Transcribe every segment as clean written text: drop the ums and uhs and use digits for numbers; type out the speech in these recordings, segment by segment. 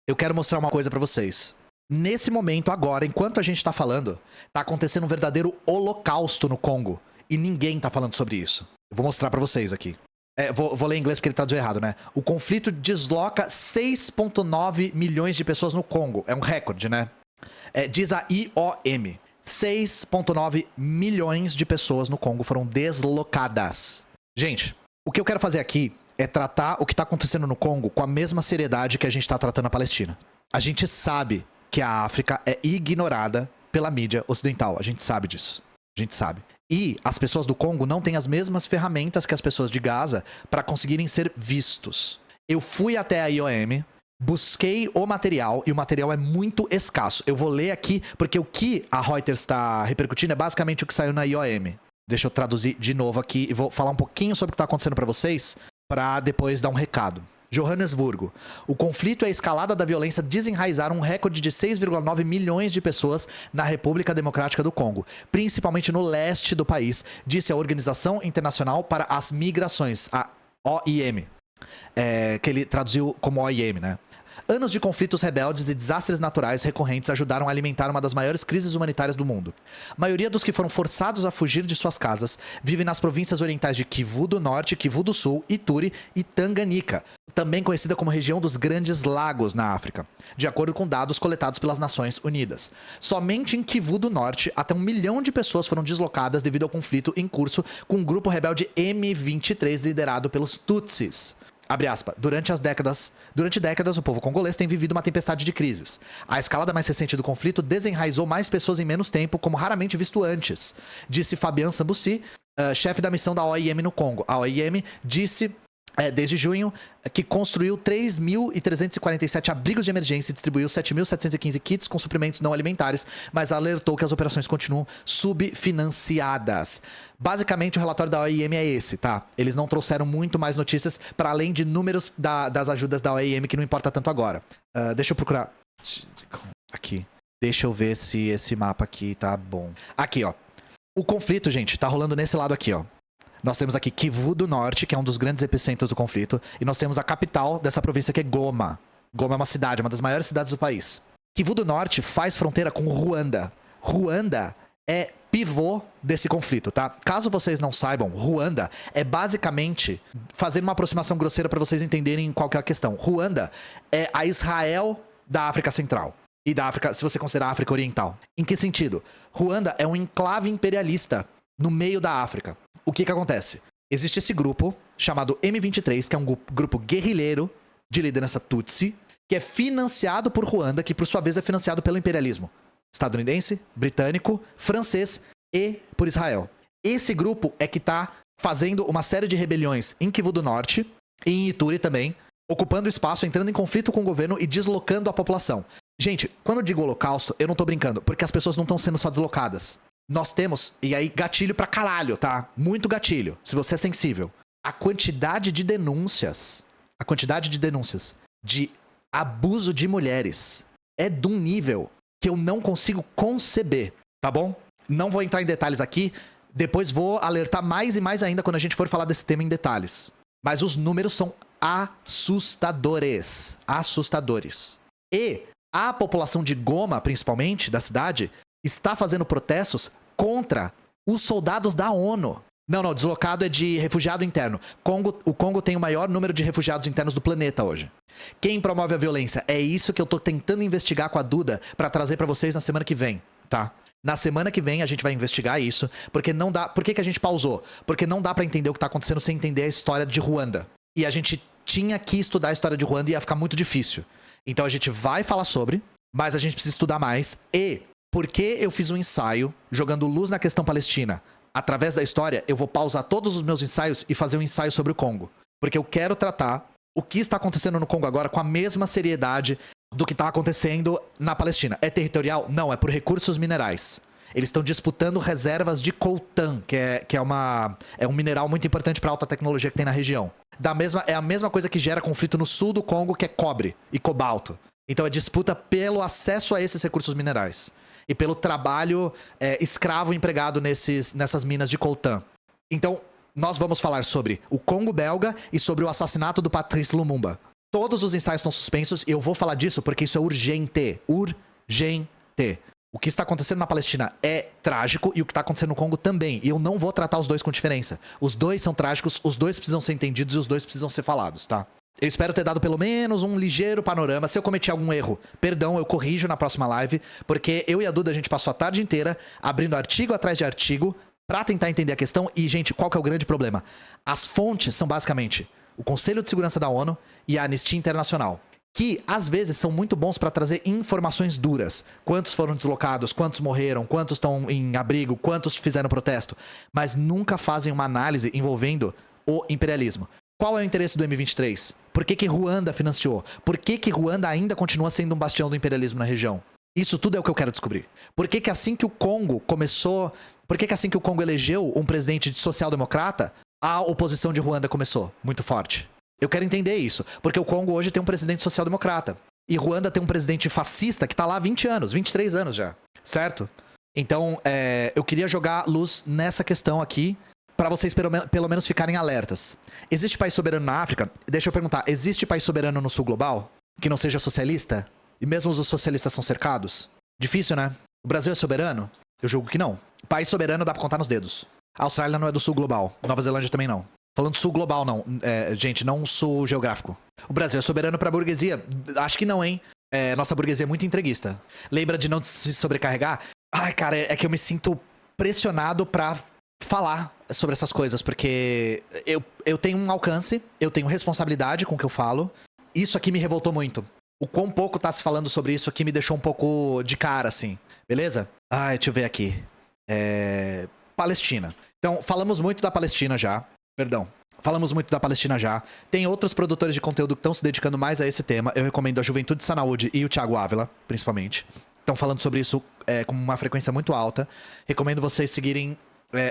eu quero mostrar uma coisa pra vocês. Nesse momento, agora, enquanto a gente tá falando, tá acontecendo um verdadeiro holocausto no Congo. E ninguém tá falando sobre isso. Eu vou mostrar pra vocês aqui. Vou ler em inglês porque ele traduziu errado, né? O conflito desloca 6,9 milhões de pessoas no Congo. É um recorde, né? Diz a IOM. 6,9 milhões de pessoas no Congo foram deslocadas. Gente, o que eu quero fazer aqui é tratar o que tá acontecendo no Congo com a mesma seriedade que a gente tá tratando a Palestina. A gente sabe que a África é ignorada pela mídia ocidental. A gente sabe disso. A gente sabe. E as pessoas do Congo não têm as mesmas ferramentas que as pessoas de Gaza para conseguirem ser vistos. Eu fui até a IOM, busquei o material, e o material é muito escasso. Eu vou ler aqui, porque o que a Reuters está repercutindo é basicamente o que saiu na IOM. Deixa eu traduzir de novo aqui e vou falar um pouquinho sobre o que está acontecendo para vocês, para depois dar um recado. Johannesburgo. O conflito e a escalada da violência desenraizaram um recorde de 6,9 milhões de pessoas na República Democrática do Congo, principalmente no leste do país, disse a Organização Internacional para as Migrações, a OIM, que ele traduziu como OIM, né? Anos de conflitos rebeldes e desastres naturais recorrentes ajudaram a alimentar uma das maiores crises humanitárias do mundo. A maioria dos que foram forçados a fugir de suas casas vivem nas províncias orientais de Kivu do Norte, Kivu do Sul, Ituri e Tanganyika, também conhecida como região dos Grandes Lagos na África, de acordo com dados coletados pelas Nações Unidas. Somente em Kivu do Norte, até 1 milhão de pessoas foram deslocadas devido ao conflito em curso com o grupo rebelde M23 liderado pelos Tutsis. Abre aspas. Durante décadas, o povo congolês tem vivido uma tempestade de crises. A escalada mais recente do conflito desenraizou mais pessoas em menos tempo, como raramente visto antes, disse Fabian Sambussi, chefe da missão da OIM no Congo. A OIM disse, desde junho, que construiu 3.347 abrigos de emergência e distribuiu 7.715 kits com suprimentos não alimentares, mas alertou que as operações continuam subfinanciadas. Basicamente, o relatório da OIM é esse, tá? Eles não trouxeram muito mais notícias, para além de números das ajudas da OIM, que não importa tanto agora. Deixa eu procurar. Aqui. Deixa eu ver se esse mapa aqui tá bom. Aqui, ó. O conflito, gente, tá rolando nesse lado aqui, ó. Nós temos aqui Kivu do Norte, que é um dos grandes epicentros do conflito. E nós temos a capital dessa província, que é Goma. Goma é uma cidade, uma das maiores cidades do país. Kivu do Norte faz fronteira com Ruanda. Ruanda é pivô desse conflito, tá? Caso vocês não saibam, Ruanda é basicamente, fazendo uma aproximação grosseira para vocês entenderem qual que é a questão. Ruanda é a Israel da África Central. E da África, se você considerar a África Oriental. Em que sentido? Ruanda é um enclave imperialista no meio da África. O que acontece? Existe esse grupo chamado M23, que é um grupo guerrilheiro de liderança Tutsi, que é financiado por Ruanda, que por sua vez é financiado pelo imperialismo estadunidense, britânico, francês e por Israel. Esse grupo é que tá fazendo uma série de rebeliões em Kivu do Norte e em Ituri também, ocupando espaço, entrando em conflito com o governo e deslocando a população. Gente, quando eu digo holocausto, eu não tô brincando, porque as pessoas não estão sendo só deslocadas. Nós temos, e aí gatilho pra caralho, tá? Muito gatilho, se você é sensível. A quantidade de denúncias de abuso de mulheres é de um nível que eu não consigo conceber, tá bom? Não vou entrar em detalhes aqui, depois vou alertar mais e mais ainda quando a gente for falar desse tema em detalhes. Mas os números são assustadores. Assustadores. E a população de Goma, principalmente, da cidade, está fazendo protestos contra os soldados da ONU. Não, deslocado é de refugiado interno. O Congo tem o maior número de refugiados internos do planeta hoje. Quem promove a violência? É isso que eu tô tentando investigar com a Duda pra trazer pra vocês na semana que vem, tá? Na semana que vem a gente vai investigar isso, porque não dá... Por que a gente pausou? Porque não dá pra entender o que tá acontecendo sem entender a história de Ruanda. E a gente tinha que estudar a história de Ruanda e ia ficar muito difícil. Então a gente vai falar sobre, mas a gente precisa estudar mais. E porque eu fiz um ensaio jogando luz na questão palestina através da história, eu vou pausar todos os meus ensaios e fazer um ensaio sobre o Congo. Porque eu quero tratar o que está acontecendo no Congo agora com a mesma seriedade do que está acontecendo na Palestina. É territorial? Não, é por recursos minerais. Eles estão disputando reservas de coltan, que é um mineral muito importante para a alta tecnologia que tem na região. É a mesma coisa que gera conflito no sul do Congo, que é cobre e cobalto. Então é disputa pelo acesso a esses recursos minerais. E pelo trabalho escravo empregado nessas minas de coltan. Então, nós vamos falar sobre o Congo belga e sobre o assassinato do Patrice Lumumba. Todos os ensaios estão suspensos e eu vou falar disso porque isso é urgente. Urgente. O que está acontecendo na Palestina é trágico e o que está acontecendo no Congo também. E eu não vou tratar os dois com diferença. Os dois são trágicos, os dois precisam ser entendidos e os dois precisam ser falados, tá? Eu espero ter dado pelo menos um ligeiro panorama. Se eu cometi algum erro, perdão, eu corrijo na próxima live, porque eu e a Duda, a gente passou a tarde inteira abrindo artigo atrás de artigo pra tentar entender a questão. E, gente, qual que é o grande problema? As fontes são basicamente o Conselho de Segurança da ONU e a Anistia Internacional, que às vezes são muito bons para trazer informações duras. Quantos foram deslocados, quantos morreram, quantos estão em abrigo, quantos fizeram protesto, mas nunca fazem uma análise envolvendo o imperialismo. Qual é o interesse do M23? Por que Ruanda financiou? Por que Ruanda ainda continua sendo um bastião do imperialismo na região? Isso tudo é o que eu quero descobrir. Por que assim que o Congo começou... Por que assim que o Congo elegeu um presidente de social-democrata, a oposição de Ruanda começou muito forte? Eu quero entender isso, porque o Congo hoje tem um presidente social-democrata. E Ruanda tem um presidente fascista que tá lá há 20 anos, 23 anos já, certo? Então, eu queria jogar luz nessa questão aqui, pra vocês pelo menos ficarem alertas. Existe país soberano na África? Deixa eu perguntar, existe país soberano no sul global? Que não seja socialista? E mesmo os socialistas são cercados? Difícil, né? O Brasil é soberano? Eu julgo que não. País soberano dá pra contar nos dedos. A Austrália não é do sul global, Nova Zelândia também não. Falando sul global, não. Gente, não sul geográfico. O Brasil é soberano pra burguesia? Acho que não, hein? Nossa burguesia é muito entreguista. Lembra de não se sobrecarregar? Ai, cara, é que eu me sinto pressionado pra falar sobre essas coisas, porque eu tenho um alcance, eu tenho responsabilidade com o que eu falo. Isso aqui me revoltou muito. O quão pouco tá se falando sobre isso aqui me deixou um pouco de cara, assim. Beleza? Ai, deixa eu ver aqui. Palestina. Então, falamos muito da Palestina já. Perdão. Falamos muito da Palestina já. Tem outros produtores de conteúdo que estão se dedicando mais a esse tema. Eu recomendo a Juventude Sanaúde e o Thiago Ávila, principalmente. Estão falando sobre isso com uma frequência muito alta. Recomendo vocês seguirem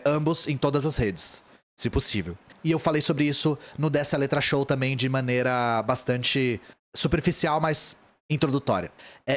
ambos em todas as redes, se possível. E eu falei sobre isso no Dessa Letra Show também de maneira bastante superficial, mas introdutória.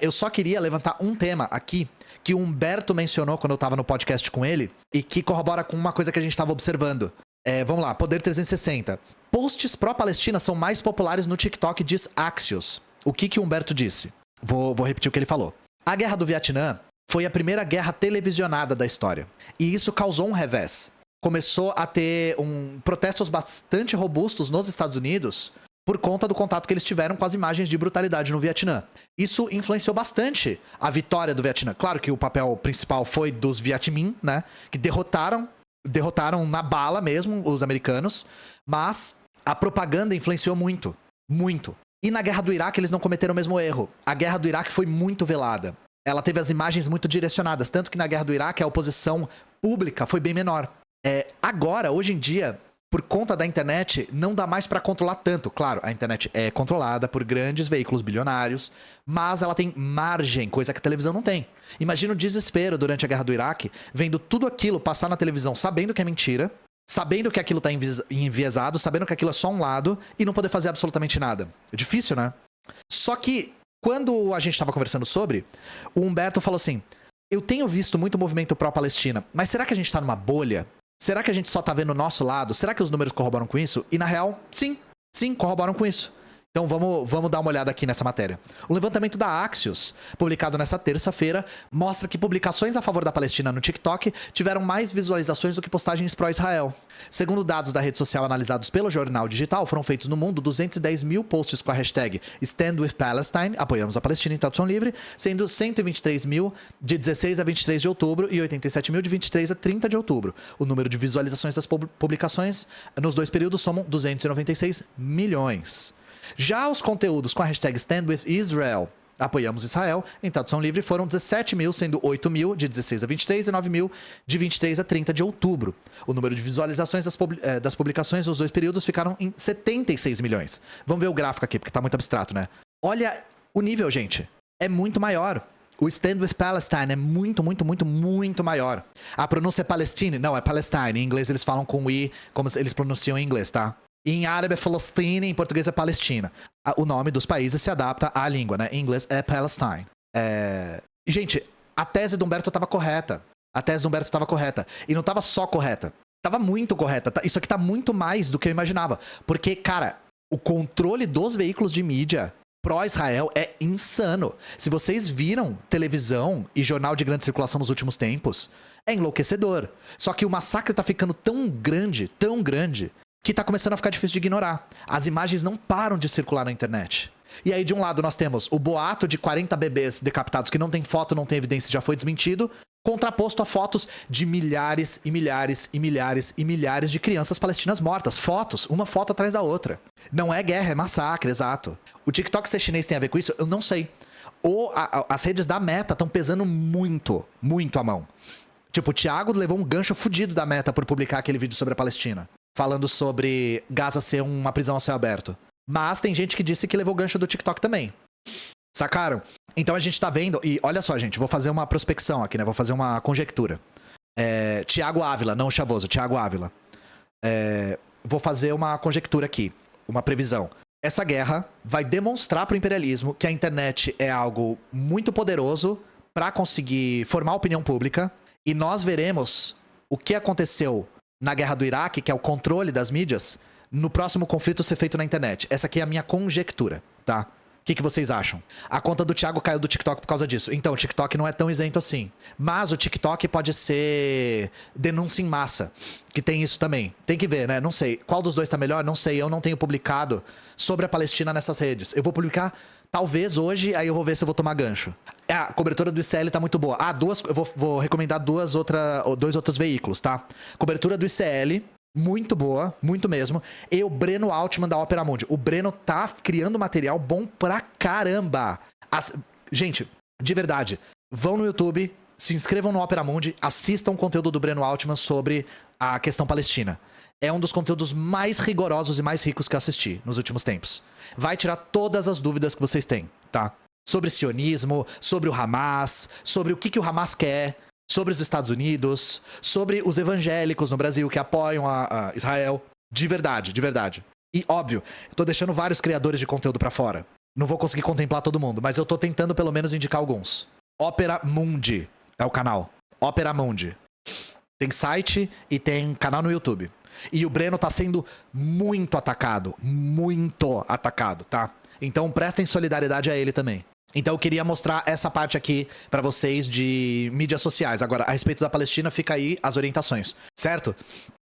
Eu só queria levantar um tema aqui que o Humberto mencionou quando eu tava no podcast com ele e que corrobora com uma coisa que a gente tava observando. Vamos lá, Poder 360. Posts pró-Palestina são mais populares no TikTok, diz Axios. O que o Humberto disse? Vou repetir o que ele falou. A Guerra do Vietnã foi a primeira guerra televisionada da história. E isso causou um revés. Começou a ter protestos bastante robustos nos Estados Unidos por conta do contato que eles tiveram com as imagens de brutalidade no Vietnã. Isso influenciou bastante a vitória do Vietnã. Claro que o papel principal foi dos Viet Minh, né? Que derrotaram na bala mesmo os americanos, mas a propaganda influenciou muito, muito. E na Guerra do Iraque eles não cometeram o mesmo erro. A Guerra do Iraque foi muito velada. Ela teve as imagens muito direcionadas, tanto que na Guerra do Iraque a oposição pública foi bem menor. Agora, hoje em dia, por conta da internet, não dá mais pra controlar tanto. Claro, a internet é controlada por grandes veículos bilionários, mas ela tem margem, coisa que a televisão não tem. Imagina o desespero durante a Guerra do Iraque, vendo tudo aquilo passar na televisão, sabendo que é mentira, sabendo que aquilo tá enviesado, sabendo que aquilo é só um lado, e não poder fazer absolutamente nada. É difícil, né? Só que, quando a gente tava conversando sobre, o Humberto falou assim, eu tenho visto muito movimento pró-Palestina, mas será que a gente tá numa bolha? Será que a gente só tá vendo o nosso lado? Será que os números corroboram com isso? E na real, sim, corroboram com isso. Então vamos dar uma olhada aqui nessa matéria. O levantamento da Axios, publicado nessa terça-feira, mostra que publicações a favor da Palestina no TikTok tiveram mais visualizações do que postagens pró-Israel. Segundo dados da rede social analisados pelo Jornal Digital, foram feitos no mundo 210 mil posts com a hashtag #StandWithPalestine, apoiamos a Palestina em tradução livre, sendo 123 mil de 16 a 23 de outubro e 87 mil de 23 a 30 de outubro. O número de visualizações das publicações nos dois períodos somam 296 milhões. Já os conteúdos com a hashtag #StandWithIsrael, apoiamos Israel, em tradução livre, foram 17 mil, sendo 8 mil de 16 a 23 e 9 mil de 23 a 30 de outubro. O número de visualizações das publicações nos dois períodos ficaram em 76 milhões. Vamos ver o gráfico aqui, porque tá muito abstrato, né? Olha o nível, gente. É muito maior. O Stand With Palestine é muito, muito, muito, muito maior. A pronúncia é Palestine? Não, é Palestine. Em inglês eles falam com I, como eles pronunciam em inglês, tá? Em árabe é Palestina, em português é Palestina. O nome dos países se adapta à língua, né? Em inglês é Palestine. Gente, a tese do Humberto estava correta. E não estava só correta. Estava muito correta. Isso aqui tá muito mais do que eu imaginava. Porque, cara, O controle dos veículos de mídia pró-Israel é insano. Se vocês viram televisão e jornal de grande circulação nos últimos tempos, é enlouquecedor. Só que o massacre tá ficando tão grande, que tá começando a ficar difícil de ignorar. As imagens não param de circular na internet. E aí, de um lado, nós temos o boato de 40 bebês decapitados que não tem foto, não tem evidência, já foi desmentido, contraposto a fotos de milhares e milhares e milhares e milhares de crianças palestinas mortas. Fotos, uma foto atrás da outra. Não é guerra, é massacre, exato. O TikTok ser chinês tem a ver com isso? Eu não sei. As redes da Meta estão pesando muito, muito a mão. Tipo, o Thiago levou um gancho fudido da Meta por publicar aquele vídeo sobre a Palestina, falando sobre Gaza ser uma prisão a céu aberto. Mas tem gente que disse que levou gancho do TikTok também. Sacaram? Então a gente tá vendo... E olha só, gente, vou fazer uma prospecção aqui, né? Vou fazer uma conjectura. Thiago Ávila, não o Chavoso, Thiago Ávila. Vou fazer uma conjectura aqui, uma previsão. Essa guerra vai demonstrar pro imperialismo que a internet é algo muito poderoso pra conseguir formar opinião pública. E nós veremos o que aconteceu na guerra do Iraque, que é o controle das mídias, no próximo conflito ser feito na internet. Essa aqui é a minha conjectura, tá? O que vocês acham? A conta do Thiago caiu do TikTok por causa disso. Então, o TikTok não é tão isento assim. Mas o TikTok pode ser denúncia em massa, que tem isso também. Tem que ver, né? Não sei. Qual dos dois tá melhor? Não sei. Eu não tenho publicado sobre a Palestina nessas redes. Eu vou publicar talvez hoje, aí eu vou ver se eu vou tomar gancho. A cobertura do ICL tá muito boa. Eu vou recomendar dois outros veículos, tá? Cobertura do ICL... muito boa, muito mesmo. E o Breno Altman da Opera Mundi. O Breno tá criando material bom pra caramba. Gente, de verdade, vão no YouTube, se inscrevam no Opera Mundi, assistam o conteúdo do Breno Altman sobre a questão palestina. É um dos conteúdos mais rigorosos e mais ricos que eu assisti nos últimos tempos. Vai tirar todas as dúvidas que vocês têm, tá? Sobre sionismo, sobre o Hamas, sobre o que o Hamas quer, sobre os Estados Unidos, sobre os evangélicos no Brasil que apoiam a Israel. De verdade, de verdade. E, óbvio, eu tô deixando vários criadores de conteúdo pra fora. Não vou conseguir contemplar todo mundo, mas eu tô tentando pelo menos indicar alguns. Opera Mundi é o canal. Opera Mundi. Tem site e tem canal no YouTube. E o Breno tá sendo muito atacado, tá? Então prestem solidariedade a ele também. Então eu queria mostrar essa parte aqui pra vocês de mídias sociais. Agora, a respeito da Palestina, fica aí as orientações, certo?